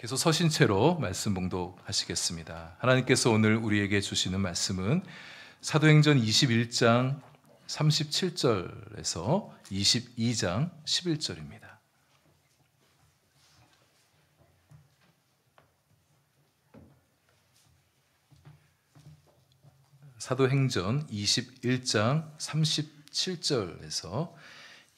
계속 서신 채로 말씀 봉독하시겠습니다. 하나님께서 오늘 우리에게 주시는 말씀은 사도행전 21장 37절에서 22장 11절입니다. 사도행전 21장 37절에서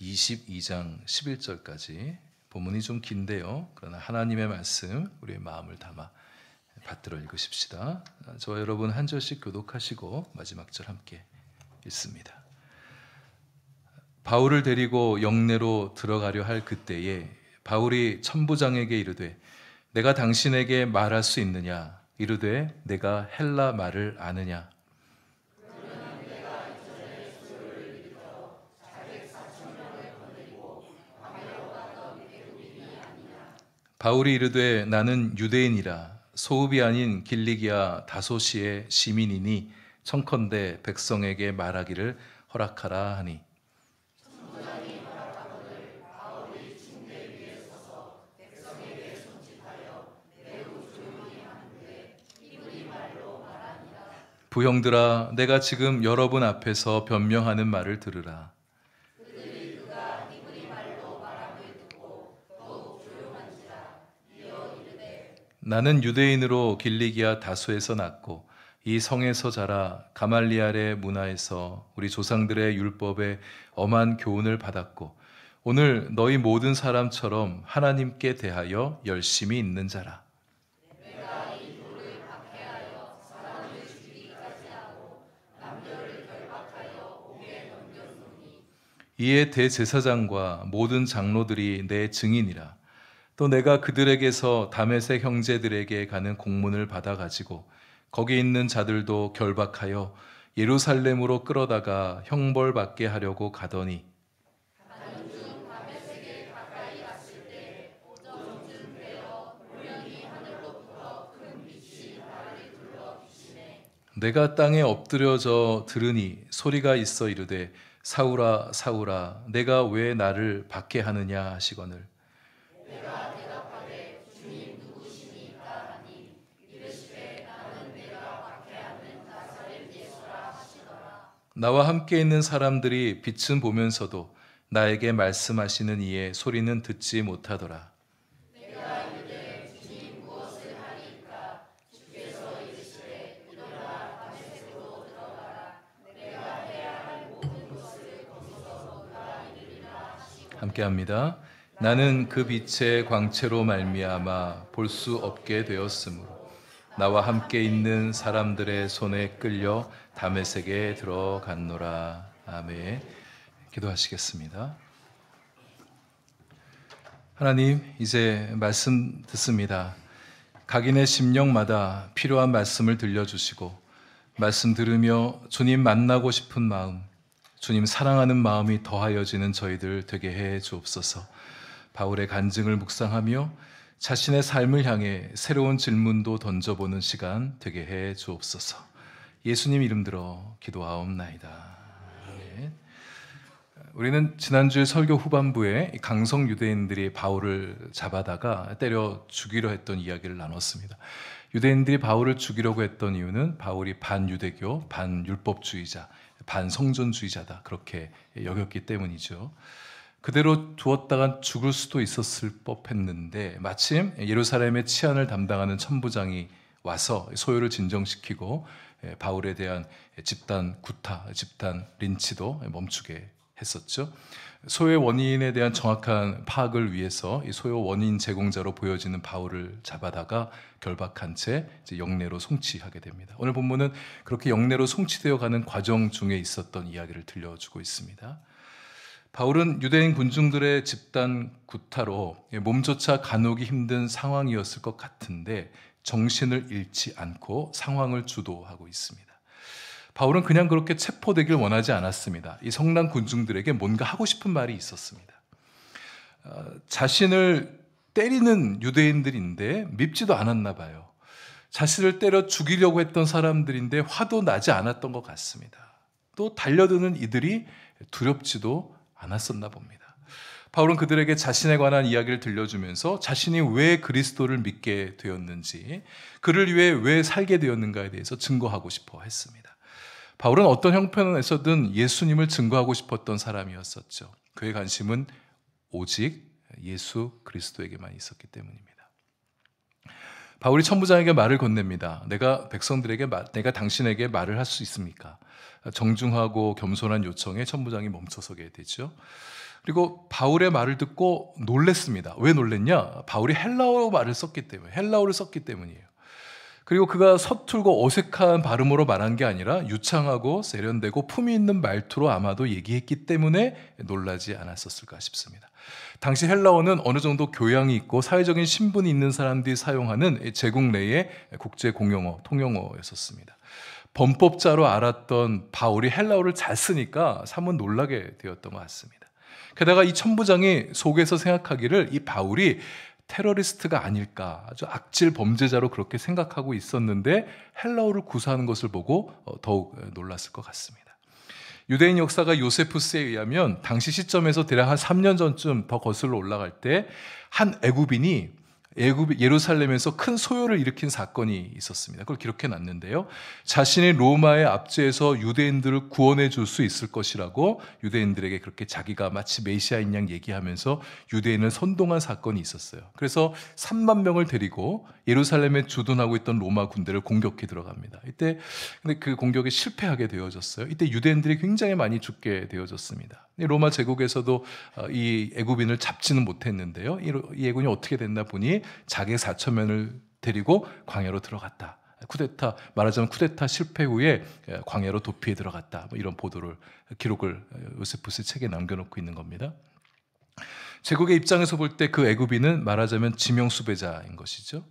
22장 11절까지 본문이 좀 긴데요. 그러나 하나님의 말씀 우리의 마음을 담아 받들어 읽으십시다. 저와 여러분 한 절씩 교독하시고 마지막 절 함께 읽습니다. 바울을 데리고 영내로 들어가려 할 그때에 바울이 천부장에게 이르되 내가 당신에게 말할 수 있느냐? 이르되 내가 헬라 말을 아느냐? 바울이 이르되 나는 유대인이라 소읍이 아닌 길리기아 다소시의 시민이니 청컨대 백성에게 말하기를 허락하라 하니 부형들아 내가 지금 여러분 앞에서 변명하는 말을 들으라. 나는 유대인으로 길리기아 다소에서 났고 이 성에서 자라 가말리알의 문화에서 우리 조상들의 율법에 엄한 교훈을 받았고 오늘 너희 모든 사람처럼 하나님께 대하여 열심히 있는 자라. 내가 이 돌을 박해하여 사람을 죽이기까지 하고 남녀를 결박하여 옥에 넘겼노니 이에 대제사장과 모든 장로들이 내 증인이라. 또 내가 그들에게서 다메섹 형제들에게 가는 공문을 받아가지고 거기 있는 자들도 결박하여 예루살렘으로 끌어다가 형벌받게 하려고 가더니 가는 중 다메섹에 가까이 갔을 때 오정쯤 되어 우연히 하늘로부터 큰 빛이 나를 둘러 비치네. 내가 땅에 엎드려져 들으니 소리가 있어 이르되 사울아 사울아 내가 왜 나를 박해하느냐 하시거늘 내가 대답하되 주님 누구시니까 하니 이르시되 나는 내가 박해하는 나사렛 예수라 하시더라. 나와 함께 있는 사람들이 빛은 보면서도 나에게 말씀하시는 이의 소리는 듣지 못하더라. 내가 이르되 주님 무엇을 하리이까 주께서 이르시되 일어나 다메섹으로 들어가라. 내가 해야 할 모든 것을 거기서 너희가 이르리라 하시고 함께합니다. 나는 그 빛의 광채로 말미암아 볼 수 없게 되었으므로 나와 함께 있는 사람들의 손에 끌려 다메섹에 들어갔노라. 아멘. 기도하시겠습니다. 하나님, 이제 말씀 듣습니다. 각인의 심령마다 필요한 말씀을 들려주시고 말씀 들으며 주님 만나고 싶은 마음, 주님 사랑하는 마음이 더하여지는 저희들 되게 해 주옵소서. 바울의 간증을 묵상하며 자신의 삶을 향해 새로운 질문도 던져보는 시간 되게 해 주옵소서. 예수님 이름 들어 기도하옵나이다. 아멘. 우리는 지난주 설교 후반부에 강성 유대인들이 바울을 잡아다가 때려 죽이려 했던 이야기를 나눴습니다. 유대인들이 바울을 죽이려고 했던 이유는 바울이 반유대교, 반율법주의자, 반성전주의자다 그렇게 여겼기 때문이죠. 그대로 두었다간 죽을 수도 있었을 법했는데 마침 예루살렘의 치안을 담당하는 천부장이 와서 소요를 진정시키고 바울에 대한 집단 구타, 집단 린치도 멈추게 했었죠. 소요의 원인에 대한 정확한 파악을 위해서 이 소요 원인 제공자로 보여지는 바울을 잡아다가 결박한 채 이제 영내로 송치하게 됩니다. 오늘 본문은 그렇게 영내로 송치되어 가는 과정 중에 있었던 이야기를 들려주고 있습니다. 바울은 유대인 군중들의 집단 구타로 몸조차 가누기 힘든 상황이었을 것 같은데 정신을 잃지 않고 상황을 주도하고 있습니다. 바울은 그냥 그렇게 체포되길 원하지 않았습니다. 이 성난 군중들에게 뭔가 하고 싶은 말이 있었습니다. 자신을 때리는 유대인들인데 밉지도 않았나 봐요. 자신을 때려 죽이려고 했던 사람들인데 화도 나지 않았던 것 같습니다. 또 달려드는 이들이 두렵지도 않았었나 봅니다. 바울은 그들에게 자신에 관한 이야기를 들려주면서 자신이 왜 그리스도를 믿게 되었는지, 그를 위해 왜 살게 되었는가에 대해서 증거하고 싶어 했습니다. 바울은 어떤 형편에서든 예수님을 증거하고 싶었던 사람이었었죠. 그의 관심은 오직 예수 그리스도에게만 있었기 때문입니다. 바울이 천부장에게 말을 건넵니다. 내가 당신에게 말을 할 수 있습니까? 정중하고 겸손한 요청에 천부장이 멈춰서게 되죠. 그리고 바울의 말을 듣고 놀랬습니다. 왜 놀랬냐? 바울이 헬라어를 썼기 때문이에요. 그리고 그가 서툴고 어색한 발음으로 말한 게 아니라 유창하고 세련되고 품위 있는 말투로 아마도 얘기했기 때문에 놀라지 않았었을까 싶습니다. 당시 헬라어는 어느 정도 교양이 있고 사회적인 신분이 있는 사람들이 사용하는 제국 내의 국제 공용어, 통용어였었습니다. 범법자로 알았던 바울이 헬라어를 잘 쓰니까 사뭇 놀라게 되었던 것 같습니다. 게다가 이 천부장이 속에서 생각하기를 이 바울이 테러리스트가 아닐까, 아주 악질 범죄자로 그렇게 생각하고 있었는데 헬라어를 구사하는 것을 보고 더욱 놀랐을 것 같습니다. 유대인 역사가 요세푸스에 의하면 당시 시점에서 대략 한 3년 전쯤 더 거슬러 올라갈 때 한 애굽인이 예루살렘에서 큰 소요를 일으킨 사건이 있었습니다. 그걸 기록해 놨는데요. 자신이 로마의 압제에서 유대인들을 구원해 줄 수 있을 것이라고 유대인들에게 그렇게 자기가 마치 메시아인 양 얘기하면서 유대인을 선동한 사건이 있었어요. 그래서 3만 명을 데리고 예루살렘에 주둔하고 있던 로마 군대를 공격해 들어갑니다. 근데 그 공격에 실패하게 되어졌어요. 이때 유대인들이 굉장히 많이 죽게 되어졌습니다. 로마 제국에서도 이 애굽인을 잡지는 못했는데요. 이 애군이 어떻게 됐나 보니 자기 4천명을 데리고 광야로 들어갔다. 말하자면 쿠데타 실패 후에 광야로 도피해 들어갔다. 이런 기록을 요세푸스 책에 남겨놓고 있는 겁니다. 제국의 입장에서 볼 때 그 애굽인은 말하자면 지명수배자인 것이죠.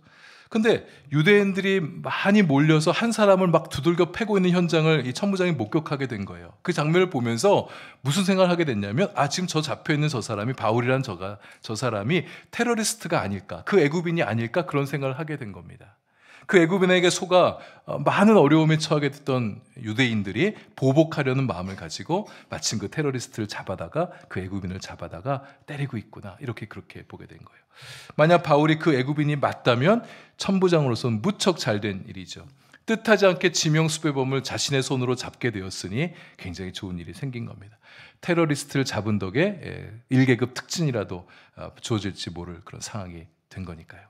근데 유대인들이 많이 몰려서 한 사람을 막 두들겨 패고 있는 현장을 이 천부장이 목격하게 된 거예요. 그 장면을 보면서 무슨 생각을 하게 됐냐면, 지금 저 잡혀있는 저 사람이, 바울이란 저 사람이 테러리스트가 아닐까, 그 애굽인이 아닐까, 그런 생각을 하게 된 겁니다. 그 애굽인에게 속아 많은 어려움에 처하게 됐던 유대인들이 보복하려는 마음을 가지고 마침 그 테러리스트를 그 애굽인을 잡아다가 때리고 있구나, 그렇게 보게 된 거예요. 만약 바울이 그 애굽인이 맞다면 천부장으로서는 무척 잘된 일이죠. 뜻하지 않게 지명수배범을 자신의 손으로 잡게 되었으니 굉장히 좋은 일이 생긴 겁니다. 테러리스트를 잡은 덕에 1계급 특진이라도 주어질지 모를 그런 상황이 된 거니까요.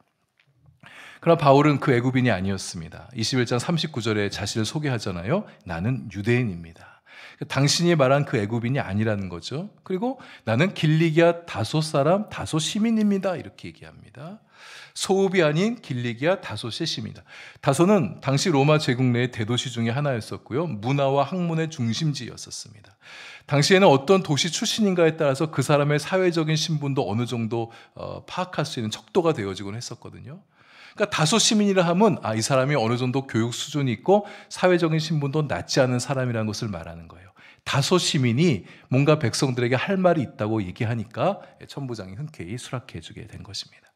그러나 바울은 그 애굽인이 아니었습니다. 21장 39절에 자신을 소개하잖아요. 나는 유대인입니다. 당신이 말한 그 애굽인이 아니라는 거죠. 그리고 나는 길리기아 다소 사람, 다소 시민입니다. 이렇게 얘기합니다. 소읍이 아닌 길리기아 다소의 시민이다. 다소는 당시 로마 제국 내의 대도시 중에 하나였었고요. 문화와 학문의 중심지였었습니다. 당시에는 어떤 도시 출신인가에 따라서 그 사람의 사회적인 신분도 어느 정도 파악할 수 있는 척도가 되어지곤 했었거든요. 그러니까 다소 시민이라 하면 이 사람이 어느 정도 교육 수준이 있고 사회적인 신분도 낮지 않은 사람이라는 것을 말하는 거예요. 다소 시민이 뭔가 백성들에게 할 말이 있다고 얘기하니까 천부장이 흔쾌히 수락해 주게 된 것입니다.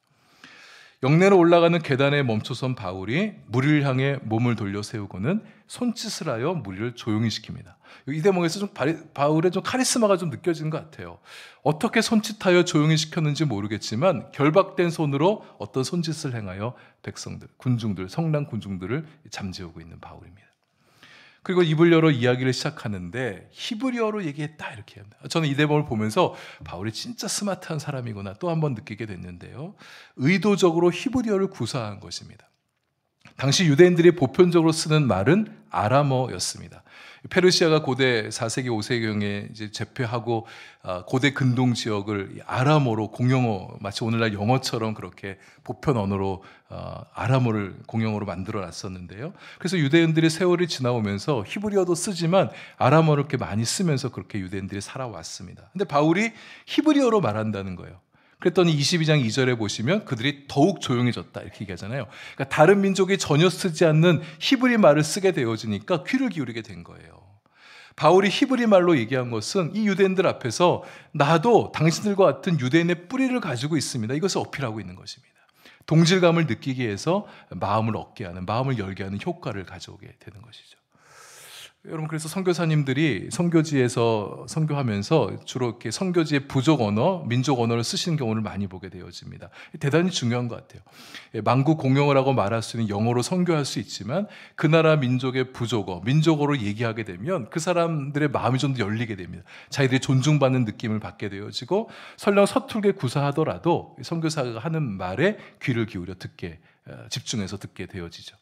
영내로 올라가는 계단에 멈춰선 바울이 무리를 향해 몸을 돌려 세우고는 손짓을 하여 무리를 조용히 시킵니다. 이 대목에서 바울의 카리스마가 좀 느껴지는 것 같아요. 어떻게 손짓하여 조용히 시켰는지 모르겠지만 결박된 손으로 어떤 손짓을 행하여 성난 군중들을 잠재우고 있는 바울입니다. 그리고 입을 열어 이야기를 시작하는데 히브리어로 얘기했다, 이렇게 합니다. 저는 이 대목을 보면서 바울이 진짜 스마트한 사람이구나 또 한 번 느끼게 됐는데요. 의도적으로 히브리어를 구사한 것입니다. 당시 유대인들이 보편적으로 쓰는 말은 아람어였습니다. 페르시아가 고대 4세기, 5세기경에 이제 제패하고 고대 근동 지역을 아람어로 공용어, 마치 오늘날 영어처럼 그렇게 보편 언어로 아람어를 공용어로 만들어 놨었는데요. 그래서 유대인들이 세월이 지나오면서 히브리어도 쓰지만 아람어를 이렇게 많이 쓰면서 그렇게 유대인들이 살아왔습니다. 근데 바울이 히브리어로 말한다는 거예요. 그랬더니 22장 2절에 보시면 그들이 더욱 조용해졌다, 이렇게 얘기하잖아요. 그러니까 다른 민족이 전혀 쓰지 않는 히브리 말을 쓰게 되어지니까 귀를 기울이게 된 거예요. 바울이 히브리 말로 얘기한 것은 이 유대인들 앞에서 나도 당신들과 같은 유대인의 뿌리를 가지고 있습니다, 이것을 어필하고 있는 것입니다. 동질감을 느끼게 해서 마음을 얻게 하는, 마음을 열게 하는 효과를 가져오게 되는 것이죠. 여러분, 그래서 선교사님들이 선교지에서 선교하면서 주로 이렇게 선교지의 부족 언어, 민족 언어를 쓰시는 경우를 많이 보게 되어집니다. 대단히 중요한 것 같아요. 만국 공용어라고 말할 수 있는 영어로 선교할 수 있지만 그 나라 민족의 부족어, 민족어로 얘기하게 되면 그 사람들의 마음이 좀 더 열리게 됩니다. 자기들이 존중받는 느낌을 받게 되어지고 설령 서툴게 구사하더라도 선교사가 하는 말에 귀를 기울여 집중해서 듣게 되어지죠.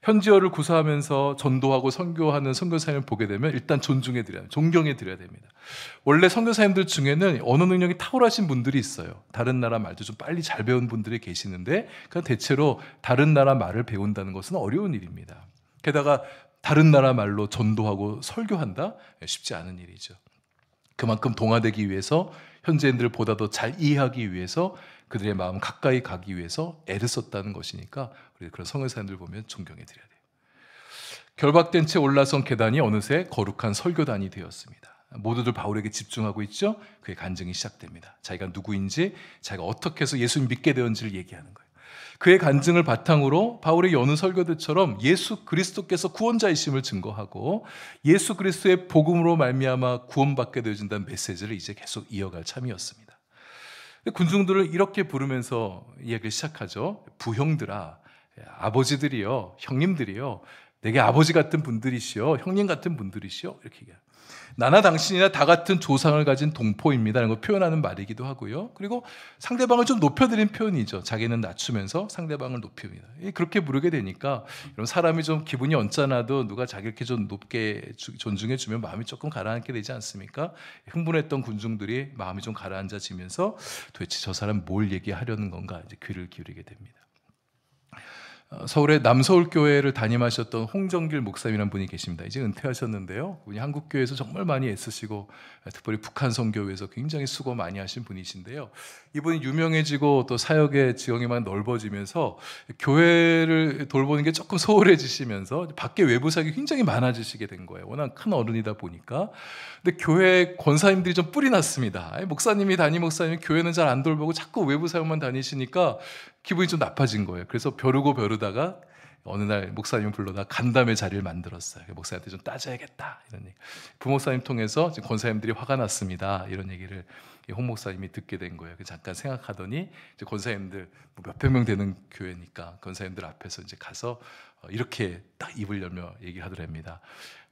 현지어를 구사하면서 전도하고 선교하는 선교사님을 보게 되면 일단 존경해 드려야 됩니다. 원래 선교사님들 중에는 언어 능력이 탁월하신 분들이 있어요. 다른 나라 말도 좀 빨리 잘 배운 분들이 계시는데 대체로 다른 나라 말을 배운다는 것은 어려운 일입니다. 게다가 다른 나라 말로 전도하고 설교한다? 쉽지 않은 일이죠. 그만큼 동화되기 위해서 현지인들을 보다 더 잘 이해하기 위해서 그들의 마음 가까이 가기 위해서 애를 썼다는 것이니까 그런 선교사님들 보면 존경해 드려야 돼요. 결박된 채 올라선 계단이 어느새 거룩한 설교단이 되었습니다. 모두들 바울에게 집중하고 있죠. 그의 간증이 시작됩니다. 자기가 누구인지, 자기가 어떻게 해서 예수님 믿게 되었는지를 얘기하는 거예요. 그의 간증을 바탕으로 바울의 여느 설교들처럼 예수 그리스도께서 구원자이심을 증거하고 예수 그리스도의 복음으로 말미암아 구원받게 되어진다는 메시지를 이제 계속 이어갈 참이었습니다. 군중들을 이렇게 부르면서 이야기를 시작하죠. 부형들아, 아버지들이요, 형님들이요, 내게 아버지 같은 분들이시요, 형님 같은 분들이시요, 이렇게 얘기해요. 나나 당신이나 다 같은 조상을 가진 동포입니다라는 걸 표현하는 말이기도 하고요. 그리고 상대방을 좀 높여드린 표현이죠. 자기는 낮추면서 상대방을 높입니다. 그렇게 부르게 되니까 이런 사람이 좀 기분이 언짢아도 누가 자기 이렇게 좀 높게 존중해주면 마음이 조금 가라앉게 되지 않습니까? 흥분했던 군중들이 마음이 좀 가라앉아지면서 도대체 저 사람 뭘 얘기하려는 건가 이제 귀를 기울이게 됩니다. 서울의 남서울교회를 담임하셨던 홍정길 목사님이라는 분이 계십니다. 이제 은퇴하셨는데요. 그분이 한국교회에서 정말 많이 애쓰시고 특별히 북한 선교회에서 굉장히 수고 많이 하신 분이신데요. 이분이 유명해지고 또 사역의 지형이 막 넓어지면서 교회를 돌보는 게 조금 소홀해지시면서 밖에 외부 사역이 굉장히 많아지시게 된 거예요. 워낙 큰 어른이다 보니까. 근데 교회 권사님들이 좀 뿔이 났습니다. 목사님이 담임 목사님이 교회는 잘 안 돌보고 자꾸 외부 사역만 다니시니까 기분이 좀 나빠진 거예요. 그래서 벼르다가 어느 날 목사님 불러다 간담회 자리를 만들었어요. 목사님한테 좀 따져야겠다 이런 얘기. 부목사님 통해서 지금 권사님들이 화가 났습니다. 이런 얘기를 홍 목사님이 듣게 된 거예요. 잠깐 생각하더니 이제 권사님들 몇백 명 되는 교회니까 권사님들 앞에서 이제 가서 이렇게 딱 입을 열며 얘기하더랍니다.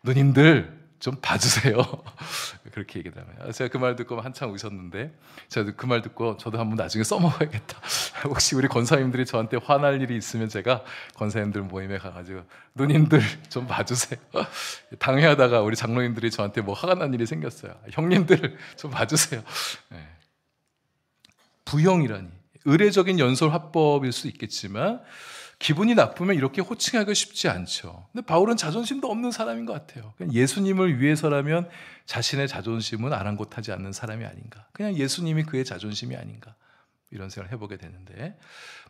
누님들 좀 봐주세요. 그렇게 얘기하더라고요. 제가 그 말 듣고 한참 웃었는데 제가 그 말 듣고 저도 한번 나중에 써먹어야겠다. 혹시 우리 권사님들이 저한테 화날 일이 있으면 제가 권사님들 모임에 가가지고 누님들 좀 봐주세요. 당회하다가 우리 장로님들이 저한테 뭐 화가 난 일이 생겼어요. 형님들 좀 봐주세요. 네. 부형이라니 의례적인 연설 화법일 수 있겠지만 기분이 나쁘면 이렇게 호칭하기 쉽지 않죠. 근데 바울은 자존심도 없는 사람인 것 같아요. 그냥 예수님을 위해서라면 자신의 자존심은 아랑곳하지 않는 사람이 아닌가. 그냥 예수님이 그의 자존심이 아닌가. 이런 생각을 해보게 되는데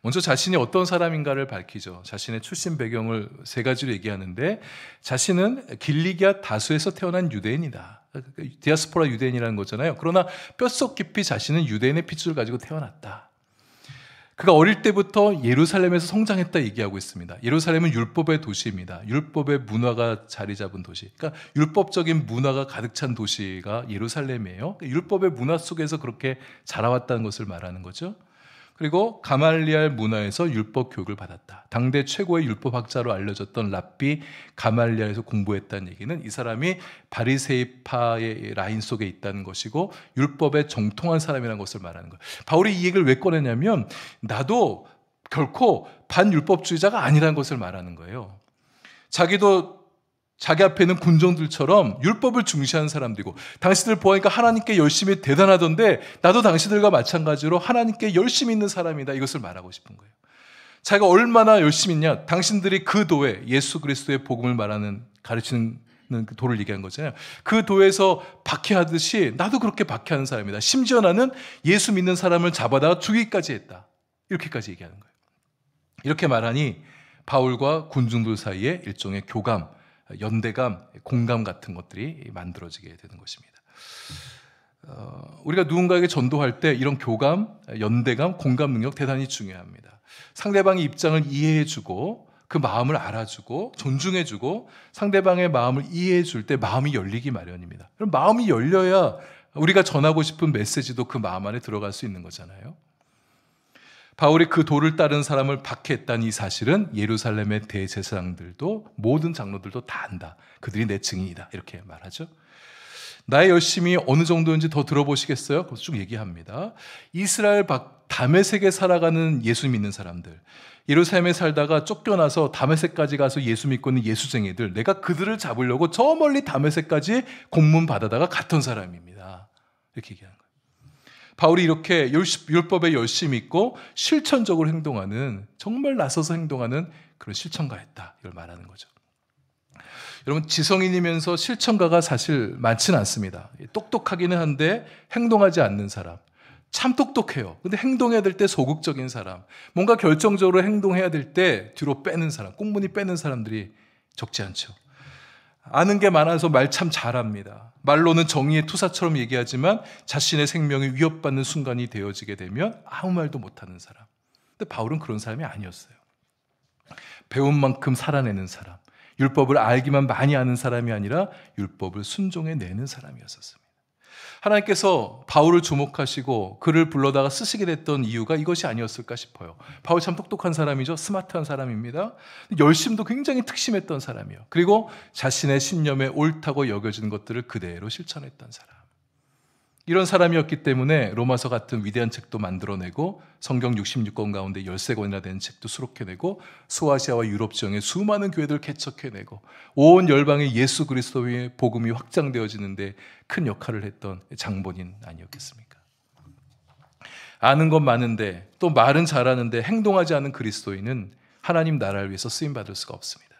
먼저 자신이 어떤 사람인가를 밝히죠. 자신의 출신 배경을 세 가지로 얘기하는데 자신은 길리기아 다수에서 태어난 유대인이다. 디아스포라 유대인이라는 거잖아요. 그러나 뼛속 깊이 자신은 유대인의 핏줄을 가지고 태어났다. 그가 어릴 때부터 예루살렘에서 성장했다 얘기하고 있습니다. 예루살렘은 율법의 도시입니다. 율법의 문화가 자리 잡은 도시. 그러니까 율법적인 문화가 가득 찬 도시가 예루살렘이에요. 율법의 문화 속에서 그렇게 자라왔다는 것을 말하는 거죠. 그리고 가말리알 문화에서 율법 교육을 받았다. 당대 최고의 율법학자로 알려졌던 랍비 가말리알에서 공부했다는 얘기는 이 사람이 바리새파의 라인 속에 있다는 것이고 율법에 정통한 사람이라는 것을 말하는 거예요. 바울이 이 얘기를 왜 꺼내냐면 나도 결코 반율법주의자가 아니라는 것을 말하는 거예요. 자기도 자기 앞에 있는 군종들처럼 율법을 중시하는 사람들이고 당신들 보니까 하나님께 열심히 대단하던데 나도 당신들과 마찬가지로 하나님께 열심히 있는 사람이다. 이것을 말하고 싶은 거예요. 자기가 얼마나 열심히 있냐. 당신들이 그 도에 예수 그리스도의 복음을 말하는 가르치는 그 도를 얘기한 거잖아요. 그 도에서 박해하듯이 나도 그렇게 박해하는 사람이다. 심지어 나는 예수 믿는 사람을 잡아다가 죽이기까지 했다. 이렇게까지 얘기하는 거예요. 이렇게 말하니 바울과 군중들 사이에 일종의 교감, 연대감, 공감 같은 것들이 만들어지게 되는 것입니다. 우리가 누군가에게 전도할 때 이런 교감, 연대감, 공감 능력 대단히 중요합니다. 상대방의 입장을 이해해주고 그 마음을 알아주고 존중해주고 상대방의 마음을 이해해줄 때 마음이 열리기 마련입니다. 그럼 마음이 열려야 우리가 전하고 싶은 메시지도 그 마음 안에 들어갈 수 있는 거잖아요. 바울이 그 도를 따른 사람을 박해했다는 이 사실은 예루살렘의 대제사장들도 모든 장로들도 다 안다. 그들이 내 증인이다. 이렇게 말하죠. 나의 열심이 어느 정도인지 더 들어보시겠어요? 그래서 쭉 얘기합니다. 이스라엘 밖 다메섹에 살아가는 예수 믿는 사람들, 예루살렘에 살다가 쫓겨나서 다메섹까지 가서 예수 믿고 있는 예수쟁이들, 내가 그들을 잡으려고 저 멀리 다메섹까지 공문 받아다가 갔던 사람입니다. 이렇게 얘기하는 거예요. 바울이 이렇게 율법에 열심히 있고 실천적으로 행동하는, 정말 나서서 행동하는 그런 실천가였다. 이걸 말하는 거죠. 여러분, 지성인이면서 실천가가 사실 많지는 않습니다. 똑똑하기는 한데 행동하지 않는 사람. 참 똑똑해요. 근데 행동해야 될 때 소극적인 사람. 뭔가 결정적으로 행동해야 될 때 뒤로 빼는 사람. 꽁무니 빼는 사람들이 적지 않죠. 아는 게 많아서 말 참 잘합니다. 말로는 정의의 투사처럼 얘기하지만 자신의 생명이 위협받는 순간이 되어지게 되면 아무 말도 못하는 사람. 근데 바울은 그런 사람이 아니었어요. 배운 만큼 살아내는 사람. 율법을 알기만 많이 아는 사람이 아니라 율법을 순종해내는 사람이었습니다. 하나님께서 바울을 주목하시고 그를 불러다가 쓰시게 됐던 이유가 이것이 아니었을까 싶어요. 바울 참 똑똑한 사람이죠. 스마트한 사람입니다. 열심도 굉장히 특심했던 사람이에요. 그리고 자신의 신념에 옳다고 여겨진 것들을 그대로 실천했던 사람. 이런 사람이었기 때문에 로마서 같은 위대한 책도 만들어내고 성경 66권 가운데 13권이나 되는 책도 수록해내고 소아시아와 유럽 지역의 수많은 교회들을 개척해내고 온 열방의 예수 그리스도의 복음이 확장되어지는데 큰 역할을 했던 장본인 아니었겠습니까? 아는 건 많은데 또 말은 잘하는데 행동하지 않은 그리스도인은 하나님 나라를 위해서 쓰임받을 수가 없습니다.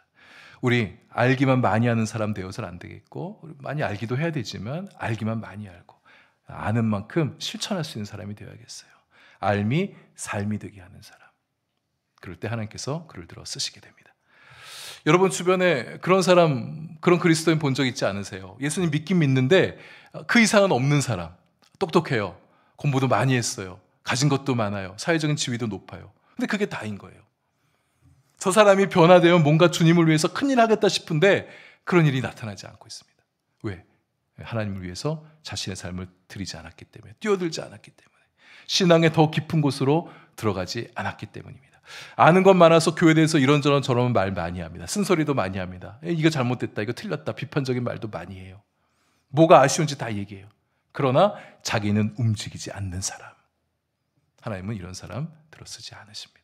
우리 알기만 많이 하는 사람 되어서는 안 되겠고 많이 알기도 해야 되지만 알기만 많이 알고 아는 만큼 실천할 수 있는 사람이 되어야겠어요. 알미 삶이 되게 하는 사람. 그럴 때 하나님께서 그를 들어 쓰시게 됩니다. 여러분 주변에 그런 사람, 그런 그리스도인 본 적 있지 않으세요? 예수님 믿긴 믿는데 그 이상은 없는 사람. 똑똑해요. 공부도 많이 했어요. 가진 것도 많아요. 사회적인 지위도 높아요. 근데 그게 다인 거예요. 저 사람이 변화되면 뭔가 주님을 위해서 큰일 하겠다 싶은데 그런 일이 나타나지 않고 있습니다. 왜? 하나님을 위해서 자신의 삶을 드리지 않았기 때문에, 뛰어들지 않았기 때문에, 신앙의 더 깊은 곳으로 들어가지 않았기 때문입니다. 아는 것 많아서 교회에 대해서 이런저런 저런 말 많이 합니다. 쓴소리도 많이 합니다. 이거 잘못됐다, 이거 틀렸다, 비판적인 말도 많이 해요. 뭐가 아쉬운지 다 얘기해요. 그러나 자기는 움직이지 않는 사람. 하나님은 이런 사람 들어쓰지 않으십니다.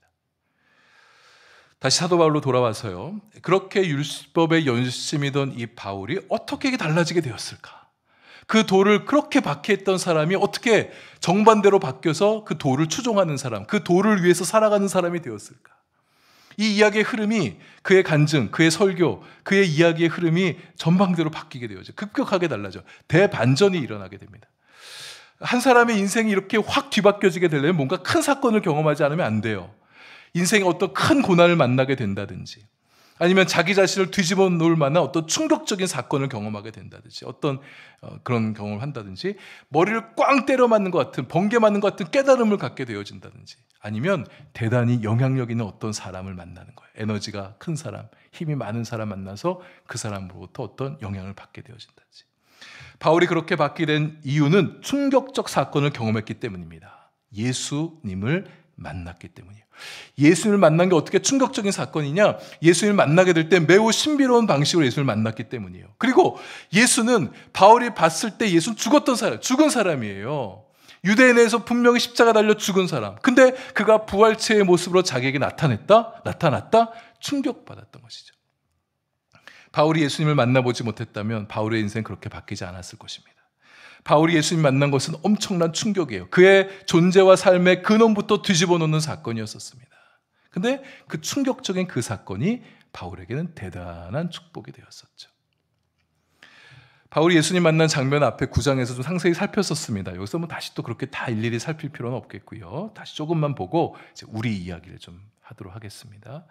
다시 사도 바울로 돌아와서요. 그렇게 율법에 열심이던 이 바울이 어떻게 달라지게 되었을까? 그 도를 그렇게 박해했던 사람이 어떻게 정반대로 바뀌어서 그 도를 추종하는 사람, 그 도를 위해서 살아가는 사람이 되었을까? 이 이야기의 흐름이 그의 간증, 그의 설교, 그의 이야기의 흐름이 전방대로 바뀌게 되어져. 급격하게 달라져. 대반전이 일어나게 됩니다. 한 사람의 인생이 이렇게 확 뒤바뀌어지게 되려면 뭔가 큰 사건을 경험하지 않으면 안 돼요. 인생에 어떤 큰 고난을 만나게 된다든지 아니면 자기 자신을 뒤집어 놓을 만한 어떤 충격적인 사건을 경험하게 된다든지 어떤 그런 경험을 한다든지 머리를 꽝 때려 맞는 것 같은 번개 맞는 것 같은 깨달음을 갖게 되어진다든지 아니면 대단히 영향력 있는 어떤 사람을 만나는 거예요. 에너지가 큰 사람, 힘이 많은 사람 만나서 그 사람으로부터 어떤 영향을 받게 되어진다든지. 바울이 그렇게 받게 된 이유는 충격적 사건을 경험했기 때문입니다. 예수님을 만났기 때문이에요. 예수님을 만난 게 어떻게 충격적인 사건이냐? 예수님을 만나게 될 때 매우 신비로운 방식으로 예수님을 만났기 때문이에요. 그리고 예수는 바울이 봤을 때 예수는 죽었던 사람, 죽은 사람이에요. 유대인에서 분명히 십자가 달려 죽은 사람. 근데 그가 부활체의 모습으로 자기에게 나타났다? 충격받았던 것이죠. 바울이 예수님을 만나보지 못했다면 바울의 인생 그렇게 바뀌지 않았을 것입니다. 바울이 예수님 만난 것은 엄청난 충격이에요. 그의 존재와 삶의 근원부터 뒤집어 놓는 사건이었습니다. 근데 그 충격적인 그 사건이 바울에게는 대단한 축복이 되었었죠. 바울이 예수님 만난 장면 앞에 9장에서 좀 상세히 살폈었습니다. 여기서 뭐 다시 또 그렇게 다 일일이 살필 필요는 없겠고요. 다시 조금만 보고 이제 우리 이야기를 좀 하도록 하겠습니다.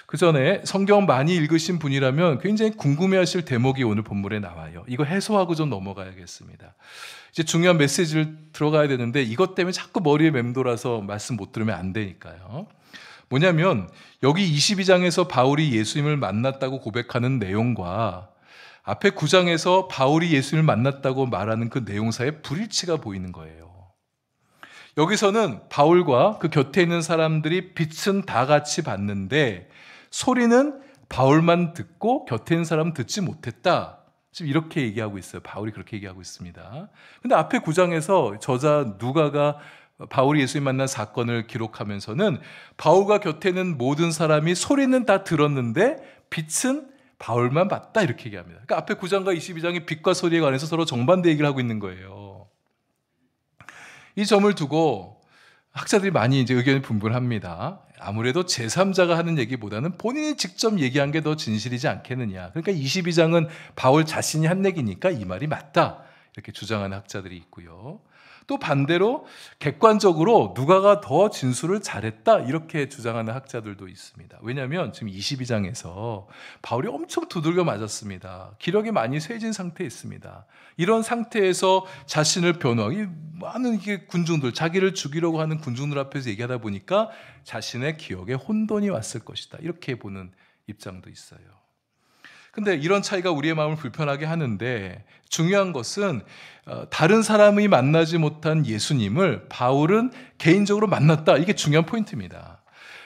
그 전에 성경 많이 읽으신 분이라면 굉장히 궁금해하실 대목이 오늘 본문에 나와요. 이거 해소하고 좀 넘어가야겠습니다. 이제 중요한 메시지를 들어가야 되는데 이것 때문에 자꾸 머리에 맴돌아서 말씀 못 들으면 안 되니까요. 뭐냐면 여기 22장에서 바울이 예수님을 만났다고 고백하는 내용과 앞에 9장에서 바울이 예수님을 만났다고 말하는 그 내용 사이에 불일치가 보이는 거예요. 여기서는 바울과 그 곁에 있는 사람들이 빛은 다 같이 봤는데 소리는 바울만 듣고 곁에 있는 사람은 듣지 못했다. 지금 이렇게 얘기하고 있어요. 바울이 그렇게 얘기하고 있습니다. 근데 앞에 9장에서 저자 누가가 바울이 예수님 만난 사건을 기록하면서는 바울과 곁에 있는 모든 사람이 소리는 다 들었는데 빛은 바울만 봤다 이렇게 얘기합니다. 그러니까 앞에 9장과 22장이 빛과 소리에 관해서 서로 정반대 얘기를 하고 있는 거예요. 이 점을 두고 학자들이 많이 이제 의견이 분분합니다. 아무래도 제3자가 하는 얘기보다는 본인이 직접 얘기한 게 더 진실이지 않겠느냐. 그러니까 22장은 바울 자신이 한 얘기니까 이 말이 맞다. 이렇게 주장하는 학자들이 있고요. 또 반대로 객관적으로 누가가 더 진술을 잘했다 이렇게 주장하는 학자들도 있습니다. 왜냐하면 지금 22장에서 바울이 엄청 두들겨 맞았습니다. 기력이 많이 쇠해진 상태에 있습니다. 이런 상태에서 자신을 변호하기 많은 이게 군중들, 자기를 죽이려고 하는 군중들 앞에서 얘기하다 보니까 자신의 기억에 혼돈이 왔을 것이다 이렇게 보는 입장도 있어요. 근데 이런 차이가 우리의 마음을 불편하게 하는데 중요한 것은 다른 사람이 만나지 못한 예수님을 바울은 개인적으로 만났다. 이게 중요한 포인트입니다.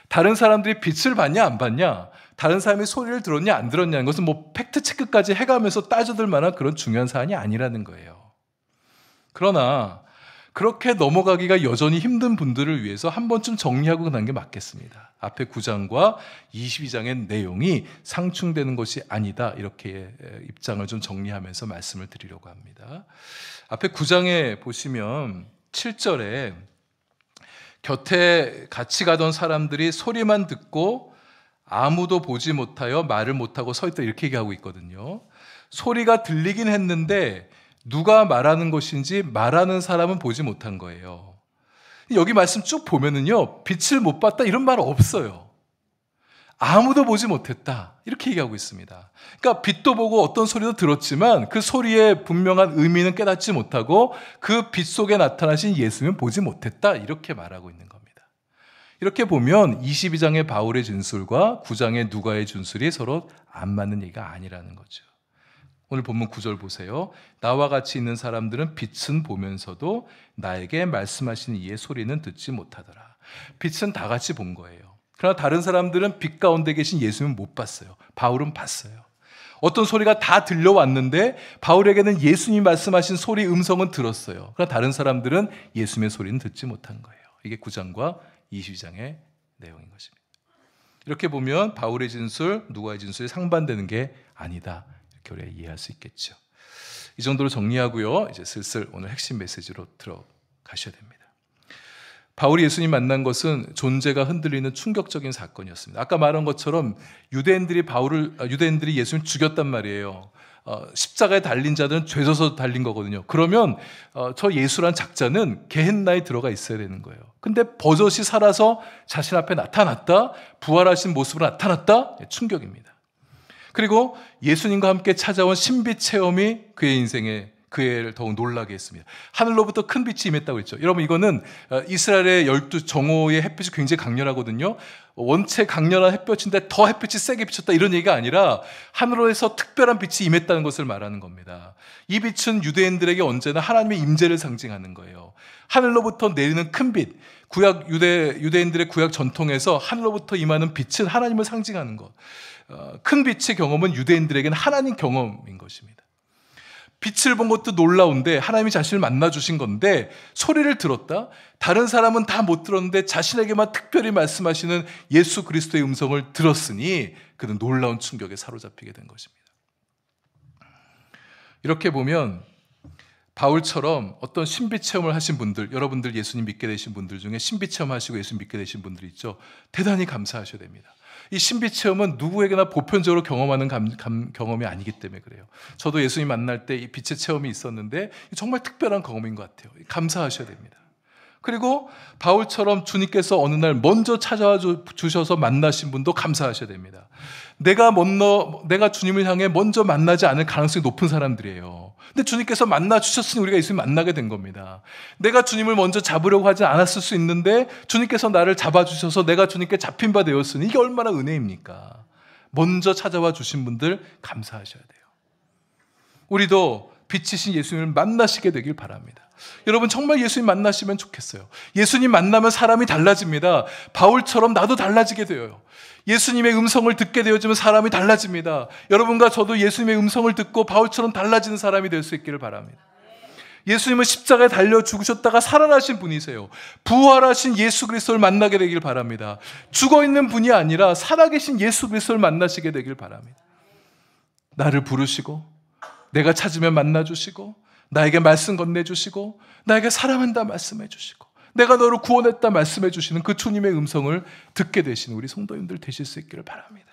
다른 사람들이 빛을 봤냐 안 봤냐, 다른 사람이 소리를 들었냐 안 들었냐는 것은 뭐 팩트 체크까지 해가면서 따져들 만한 그런 중요한 사안이 아니라는 거예요. 그러나 그렇게 넘어가기가 여전히 힘든 분들을 위해서 한 번쯤 정리하고 가는 게 맞겠습니다. 앞에 9장과 22장의 내용이 상충되는 것이 아니다. 이렇게 입장을 좀 정리하면서 말씀을 드리려고 합니다. 앞에 9장에 보시면 7절에 곁에 같이 가던 사람들이 소리만 듣고 아무도 보지 못하여 말을 못하고 서 있다 이렇게 얘기하고 있거든요. 소리가 들리긴 했는데 누가 말하는 것인지 말하는 사람은 보지 못한 거예요. 여기 말씀 쭉 보면은요, 빛을 못 봤다 이런 말 없어요. 아무도 보지 못했다 이렇게 얘기하고 있습니다. 그러니까 빛도 보고 어떤 소리도 들었지만 그 소리의 분명한 의미는 깨닫지 못하고 그 빛 속에 나타나신 예수님은 보지 못했다 이렇게 말하고 있는 겁니다. 이렇게 보면 22장의 바울의 진술과 9장의 누가의 진술이 서로 안 맞는 얘기가 아니라는 거죠. 오늘 본문 9절 보세요. 나와 같이 있는 사람들은 빛은 보면서도 나에게 말씀하신 이의 소리는 듣지 못하더라. 빛은 다 같이 본 거예요. 그러나 다른 사람들은 빛 가운데 계신 예수님은 못 봤어요. 바울은 봤어요. 어떤 소리가 다 들려왔는데 바울에게는 예수님이 말씀하신 소리 음성은 들었어요. 그러나 다른 사람들은 예수님의 소리는 듣지 못한 거예요. 이게 9장과 22장의 내용인 것입니다. 이렇게 보면 바울의 진술, 누가의 진술이 상반되는 게 아니다. 이렇게 우리가 이해할 수 있겠죠. 이 정도로 정리하고요. 이제 슬슬 오늘 핵심 메시지로 들어가셔야 됩니다. 바울이 예수님 만난 것은 존재가 흔들리는 충격적인 사건이었습니다. 아까 말한 것처럼 유대인들이 예수님을 죽였단 말이에요. 십자가에 달린 자들은 죄져서 달린 거거든요. 그러면 저 예수란 작자는 게헨나에 들어가 있어야 되는 거예요. 근데 버젓이 살아서 자신 앞에 나타났다, 부활하신 모습으로 나타났다, 충격입니다. 그리고 예수님과 함께 찾아온 신비 체험이 그의 인생에 그애를 더욱 놀라게 했습니다. 하늘로부터 큰 빛이 임했다고 했죠. 여러분 이거는 이스라엘의 12 정오의 햇빛이 굉장히 강렬하거든요. 원체 강렬한 햇볕인데 더 햇빛이 세게 비쳤다 이런 얘기가 아니라 하늘에서 특별한 빛이 임했다는 것을 말하는 겁니다. 이 빛은 유대인들에게 언제나 하나님의 임재를 상징하는 거예요. 하늘로부터 내리는 큰 빛, 유대인들의 구약 전통에서 하늘로부터 임하는 빛은 하나님을 상징하는 것. 큰 빛의 경험은 유대인들에게는 하나님 경험인 것입니다. 빛을 본 것도 놀라운데 하나님이 자신을 만나주신 건데 소리를 들었다? 다른 사람은 다 못 들었는데 자신에게만 특별히 말씀하시는 예수 그리스도의 음성을 들었으니 그는 놀라운 충격에 사로잡히게 된 것입니다. 이렇게 보면 바울처럼 어떤 신비 체험을 하신 분들, 여러분들 예수님 믿게 되신 분들 중에 신비 체험하시고 예수님 믿게 되신 분들 있죠. 대단히 감사하셔야 됩니다. 이 신비 체험은 누구에게나 보편적으로 경험하는 경험이 아니기 때문에 그래요. 저도 예수님 만날 때 이 빛의 체험이 있었는데 정말 특별한 경험인 것 같아요. 감사하셔야 됩니다. 그리고 바울처럼 주님께서 어느 날 먼저 찾아와 주셔서 만나신 분도 감사하셔야 됩니다. 내가 주님을 향해 먼저 만나지 않을 가능성이 높은 사람들이에요. 근데 주님께서 만나 주셨으니 우리가 예수님 만나게 된 겁니다. 내가 주님을 먼저 잡으려고 하지 않았을 수 있는데 주님께서 나를 잡아주셔서 내가 주님께 잡힌 바 되었으니 이게 얼마나 은혜입니까? 먼저 찾아와 주신 분들 감사하셔야 돼요. 우리도 빛이신 예수님을 만나시게 되길 바랍니다. 여러분 정말 예수님 만나시면 좋겠어요. 예수님 만나면 사람이 달라집니다. 바울처럼 나도 달라지게 돼요. 예수님의 음성을 듣게 되어지면 사람이 달라집니다. 여러분과 저도 예수님의 음성을 듣고 바울처럼 달라지는 사람이 될 수 있기를 바랍니다. 예수님은 십자가에 달려 죽으셨다가 살아나신 분이세요. 부활하신 예수 그리스도를 만나게 되길 바랍니다. 죽어있는 분이 아니라 살아계신 예수 그리스도를 만나시게 되길 바랍니다. 나를 부르시고 내가 찾으면 만나주시고 나에게 말씀 건네주시고 나에게 사랑한다 말씀해주시고 내가 너를 구원했다 말씀해주시는 그 주님의 음성을 듣게 되시는 우리 성도님들 되실 수 있기를 바랍니다.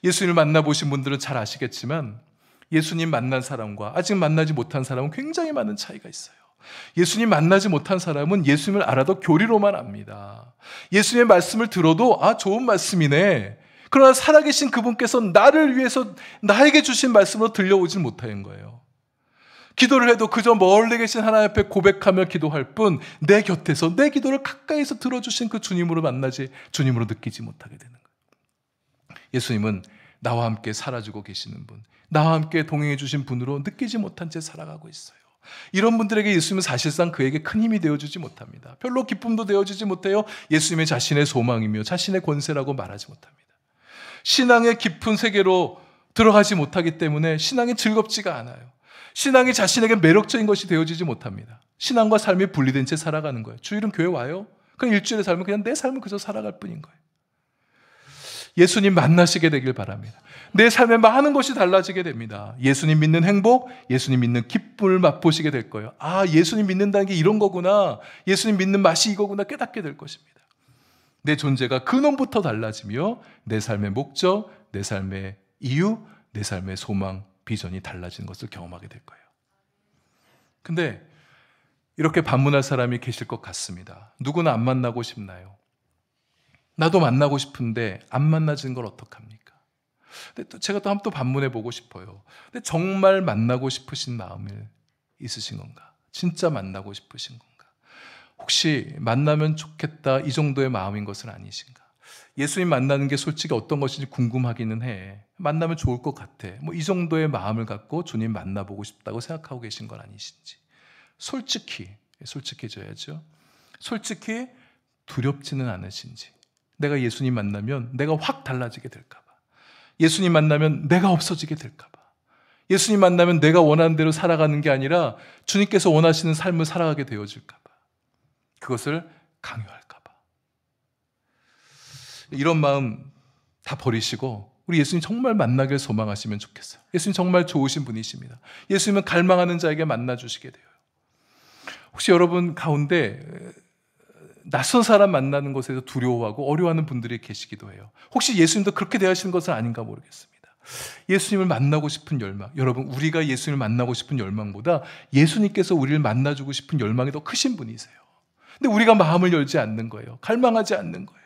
예수님을 만나보신 분들은 잘 아시겠지만 예수님 만난 사람과 아직 만나지 못한 사람은 굉장히 많은 차이가 있어요. 예수님 만나지 못한 사람은 예수님을 알아도 교리로만 압니다. 예수님의 말씀을 들어도 좋은 말씀이네. 그러나 살아계신 그분께서 나를 위해서 나에게 주신 말씀으로 들려오질 못하는 거예요. 기도를 해도 그저 멀리 계신 하나님 앞에 고백하며 기도할 뿐 내 곁에서 내 기도를 가까이서 들어주신 그 주님으로 만나지 주님으로 느끼지 못하게 되는 거예요. 예수님은 나와 함께 살아주고 계시는 분, 나와 함께 동행해 주신 분으로 느끼지 못한 채 살아가고 있어요. 이런 분들에게 예수님은 사실상 그에게 큰 힘이 되어주지 못합니다. 별로 기쁨도 되어주지 못해요. 예수님의 자신의 소망이며 자신의 권세라고 말하지 못합니다. 신앙의 깊은 세계로 들어가지 못하기 때문에 신앙이 즐겁지가 않아요. 신앙이 자신에게 매력적인 것이 되어지지 못합니다. 신앙과 삶이 분리된 채 살아가는 거예요. 주일은 교회 와요? 그냥 일주일에 살면 그냥 내 삶을 그저 살아갈 뿐인 거예요. 예수님 만나시게 되길 바랍니다. 내 삶에 많은 것이 달라지게 됩니다. 예수님 믿는 행복, 예수님 믿는 기쁨을 맛보시게 될 거예요. 예수님 믿는다는 게 이런 거구나. 예수님 믿는 맛이 이거구나 깨닫게 될 것입니다. 내 존재가 근원부터 달라지며 내 삶의 목적, 내 삶의 이유, 내 삶의 소망, 비전이 달라지는 것을 경험하게 될 거예요. 근데 이렇게 반문할 사람이 계실 것 같습니다. 누구나 안 만나고 싶나요? 나도 만나고 싶은데 안 만나지는 걸 어떡합니까? 근데 제가 또 한번 반문해 보고 싶어요. 근데 정말 만나고 싶으신 마음이 있으신 건가? 진짜 만나고 싶으신 건가? 혹시 만나면 좋겠다 이 정도의 마음인 것은 아니신가? 예수님 만나는 게 솔직히 어떤 것인지 궁금하기는 해. 만나면 좋을 것 같아. 이 정도의 마음을 갖고 주님 만나보고 싶다고 생각하고 계신 건 아니신지. 솔직해져야죠. 솔직히 두렵지는 않으신지. 내가 예수님 만나면 내가 확 달라지게 될까 봐. 예수님 만나면 내가 없어지게 될까 봐. 예수님 만나면 내가 원하는 대로 살아가는 게 아니라 주님께서 원하시는 삶을 살아가게 되어질까 봐. 그것을 강요할까 봐. 이런 마음 다 버리시고 우리 예수님 정말 만나길 소망하시면 좋겠어요. 예수님 정말 좋으신 분이십니다. 예수님은 갈망하는 자에게 만나주시게 돼요. 혹시 여러분 가운데 낯선 사람 만나는 것에서 두려워하고 어려워하는 분들이 계시기도 해요. 혹시 예수님도 그렇게 대하시는 것은 아닌가 모르겠습니다. 예수님을 만나고 싶은 열망, 여러분 우리가 예수님을 만나고 싶은 열망보다 예수님께서 우리를 만나주고 싶은 열망이 더 크신 분이세요. 근데 우리가 마음을 열지 않는 거예요. 갈망하지 않는 거예요.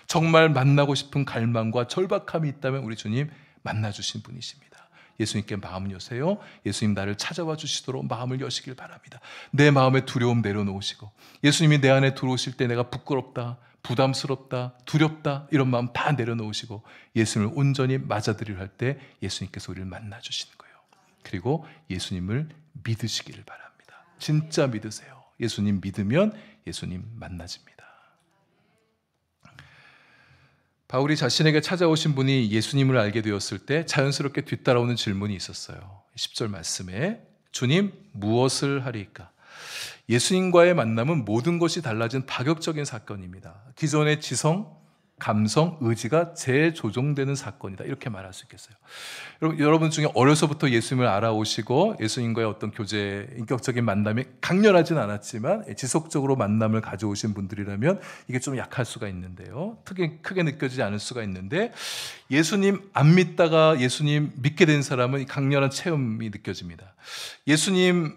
정말 만나고 싶은 갈망과 절박함이 있다면 우리 주님 만나주신 분이십니다. 예수님께 마음 여세요. 예수님 나를 찾아와 주시도록 마음을 여시길 바랍니다. 내 마음의 두려움 내려놓으시고 예수님이 내 안에 들어오실 때 내가 부끄럽다, 부담스럽다, 두렵다 이런 마음 다 내려놓으시고 예수님을 온전히 맞아들이려 할 때 예수님께서 우리를 만나주시는 거예요. 그리고 예수님을 믿으시기를 바랍니다. 진짜 믿으세요. 예수님 믿으면 예수님 만나집니다. 바울이 자신에게 찾아오신 분이 예수님을 알게 되었을 때 자연스럽게 뒤따라오는 질문이 있었어요. 10절 말씀에 주님 무엇을 하리이까? 예수님과의 만남은 모든 것이 달라진 파격적인 사건입니다. 기존의 지성, 감성, 의지가 재조종되는 사건이다. 이렇게 말할 수 있겠어요. 여러분 중에 어려서부터 예수님을 알아오시고 예수님과의 어떤 교제, 인격적인 만남이 강렬하진 않았지만 지속적으로 만남을 가져오신 분들이라면 이게 좀 약할 수가 있는데요. 크게 느껴지지 않을 수가 있는데, 예수님 안 믿다가 예수님 믿게 된 사람은 강렬한 체험이 느껴집니다.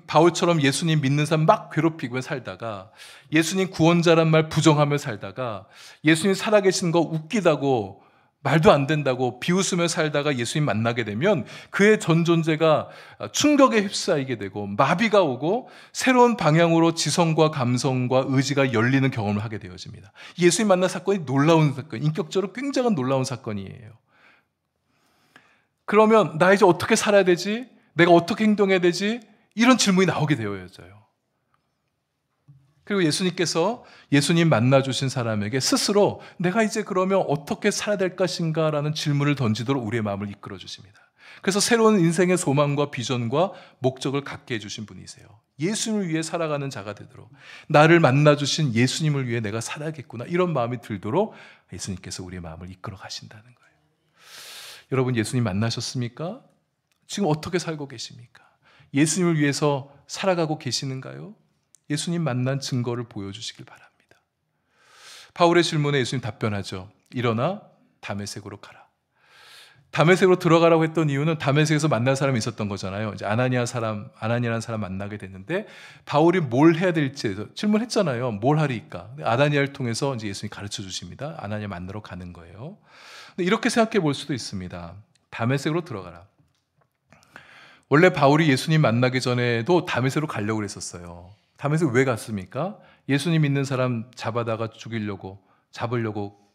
바울처럼 예수님 믿는 사람 막 괴롭히고 살다가, 예수님 구원자란 말 부정하며 살다가, 예수님 살아계신 거 웃기다고 말도 안 된다고 비웃으며 살다가 예수님 만나게 되면 그의 전 존재가 충격에 휩싸이게 되고 마비가 오고 새로운 방향으로 지성과 감성과 의지가 열리는 경험을 하게 되어집니다. 예수님 만난 사건이 놀라운 사건, 인격적으로 굉장한 놀라운 사건이에요. 그러면 나 이제 어떻게 살아야 되지? 내가 어떻게 행동해야 되지? 이런 질문이 나오게 되어져요. 그리고 예수님께서 예수님 만나주신 사람에게 스스로 내가 이제 그러면 어떻게 살아야 될 것인가 라는 질문을 던지도록 우리의 마음을 이끌어 주십니다. 그래서 새로운 인생의 소망과 비전과 목적을 갖게 해주신 분이세요. 예수님을 위해 살아가는 자가 되도록, 나를 만나주신 예수님을 위해 내가 살아야겠구나, 이런 마음이 들도록 예수님께서 우리의 마음을 이끌어 가신다는 거예요. 여러분, 예수님 만나셨습니까? 지금 어떻게 살고 계십니까? 예수님을 위해서 살아가고 계시는가요? 예수님 만난 증거를 보여주시길 바랍니다. 바울의 질문에 예수님 답변하죠. 일어나 다메섹으로 가라. 다메섹으로 들어가라고 했던 이유는 다메섹에서 만날 사람이 있었던 거잖아요. 이제 아나니아라는 사람 만나게 됐는데, 바울이 뭘 해야 될지 질문했잖아요. 뭘 하리까? 아나니아를 통해서 이제 예수님이 가르쳐 주십니다. 아나니아 만나러 가는 거예요. 근데 이렇게 생각해 볼 수도 있습니다. 다메섹으로 들어가라. 원래 바울이 예수님 만나기 전에도 다메섹으로 가려고 그랬었어요. 다메섹 왜 갔습니까? 예수님 믿는 사람 잡으려고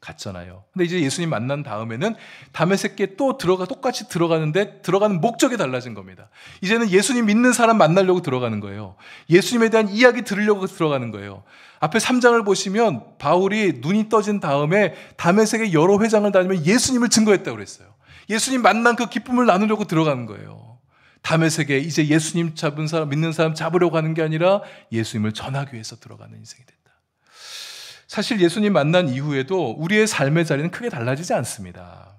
갔잖아요. 근데 이제 예수님 만난 다음에는 다메섹에 똑같이 들어가는데 들어가는 목적이 달라진 겁니다. 이제는 예수님 믿는 사람 만나려고 들어가는 거예요. 예수님에 대한 이야기 들으려고 들어가는 거예요. 앞에 3장을 보시면 바울이 눈이 떠진 다음에 다메섹의 여러 회장을 다니며 예수님을 증거했다고 그랬어요. 예수님 만난 그 기쁨을 나누려고 들어가는 거예요. 다메섹에 이제 예수님 믿는 사람 잡으려고 하는 게 아니라 예수님을 전하기 위해서 들어가는 인생이 됐다. 사실 예수님 만난 이후에도 우리의 삶의 자리는 크게 달라지지 않습니다.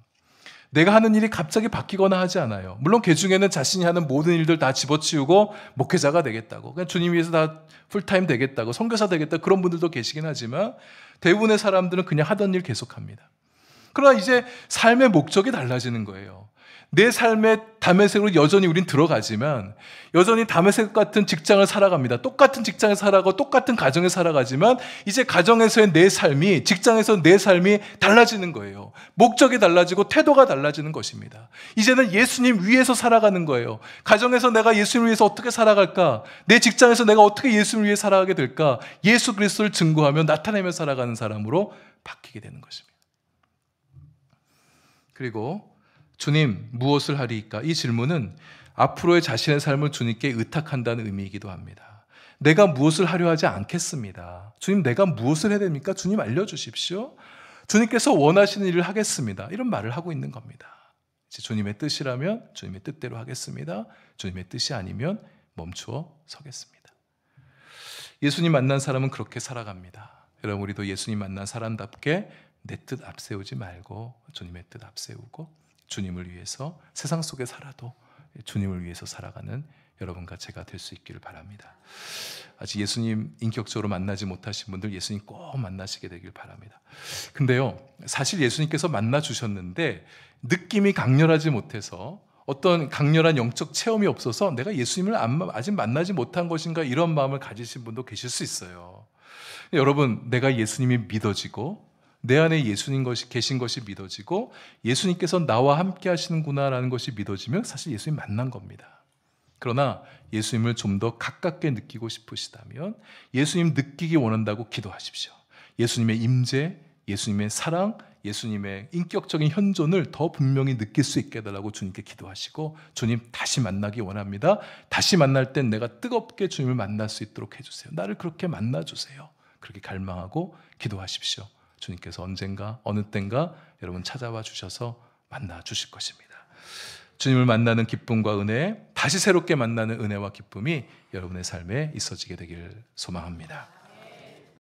내가 하는 일이 갑자기 바뀌거나 하지 않아요. 물론 그 중에는 자신이 하는 모든 일들 다 집어치우고 목회자가 되겠다고, 그냥 주님 위해서 다 풀타임 되겠다고, 선교사 되겠다, 그런 분들도 계시긴 하지만 대부분의 사람들은 그냥 하던 일 계속합니다. 그러나 이제 삶의 목적이 달라지는 거예요. 내 삶의 다메섹으로 여전히 우린 들어가지만, 여전히 다메섹 같은 직장을 살아갑니다. 똑같은 직장에 살아가고 똑같은 가정에 살아가지만 이제 가정에서의 내 삶이, 직장에서 내 삶이 달라지는 거예요. 목적이 달라지고 태도가 달라지는 것입니다. 이제는 예수님 위해서 살아가는 거예요. 가정에서 내가 예수님을 위해서 어떻게 살아갈까? 내 직장에서 내가 어떻게 예수님을 위해 살아가게 될까? 예수 그리스도를 증거하며 나타내며 살아가는 사람으로 바뀌게 되는 것입니다. 그리고 주님 무엇을 하리이까? 이 질문은 앞으로의 자신의 삶을 주님께 의탁한다는 의미이기도 합니다. 내가 무엇을 하려 하지 않겠습니다. 주님, 내가 무엇을 해야 됩니까? 주님 알려주십시오. 주님께서 원하시는 일을 하겠습니다. 이런 말을 하고 있는 겁니다. 이제 주님의 뜻이라면 주님의 뜻대로 하겠습니다. 주님의 뜻이 아니면 멈추어 서겠습니다. 예수님 만난 사람은 그렇게 살아갑니다. 여러분, 우리도 예수님 만난 사람답게 내 뜻 앞세우지 말고 주님의 뜻 앞세우고, 주님을 위해서 세상 속에 살아도 주님을 위해서 살아가는 여러분과 제가 될 수 있기를 바랍니다. 아직 예수님 인격적으로 만나지 못하신 분들 예수님 꼭 만나시게 되길 바랍니다. 근데요, 사실 예수님께서 만나 주셨는데 느낌이 강렬하지 못해서, 어떤 강렬한 영적 체험이 없어서 내가 예수님을 아직 만나지 못한 것인가, 이런 마음을 가지신 분도 계실 수 있어요. 여러분, 내가 예수님이 믿어지고 내 안에 예수님 계신 것이 믿어지고 예수님께서 나와 함께 하시는구나라는 것이 믿어지면 사실 예수님 만난 겁니다. 그러나 예수님을 좀 더 가깝게 느끼고 싶으시다면 예수님 느끼기 원한다고 기도하십시오. 예수님의 임재, 예수님의 사랑, 예수님의 인격적인 현존을 더 분명히 느낄 수 있게 해달라고 주님께 기도하시고, 주님 다시 만나기 원합니다. 다시 만날 땐 내가 뜨겁게 주님을 만날 수 있도록 해주세요. 나를 그렇게 만나주세요. 그렇게 갈망하고 기도하십시오. 주님께서 언젠가 어느 땐가 여러분 찾아와 주셔서 만나 주실 것입니다. 주님을 만나는 기쁨과 은혜, 다시 새롭게 만나는 은혜와 기쁨이 여러분의 삶에 있어지게 되기를 소망합니다.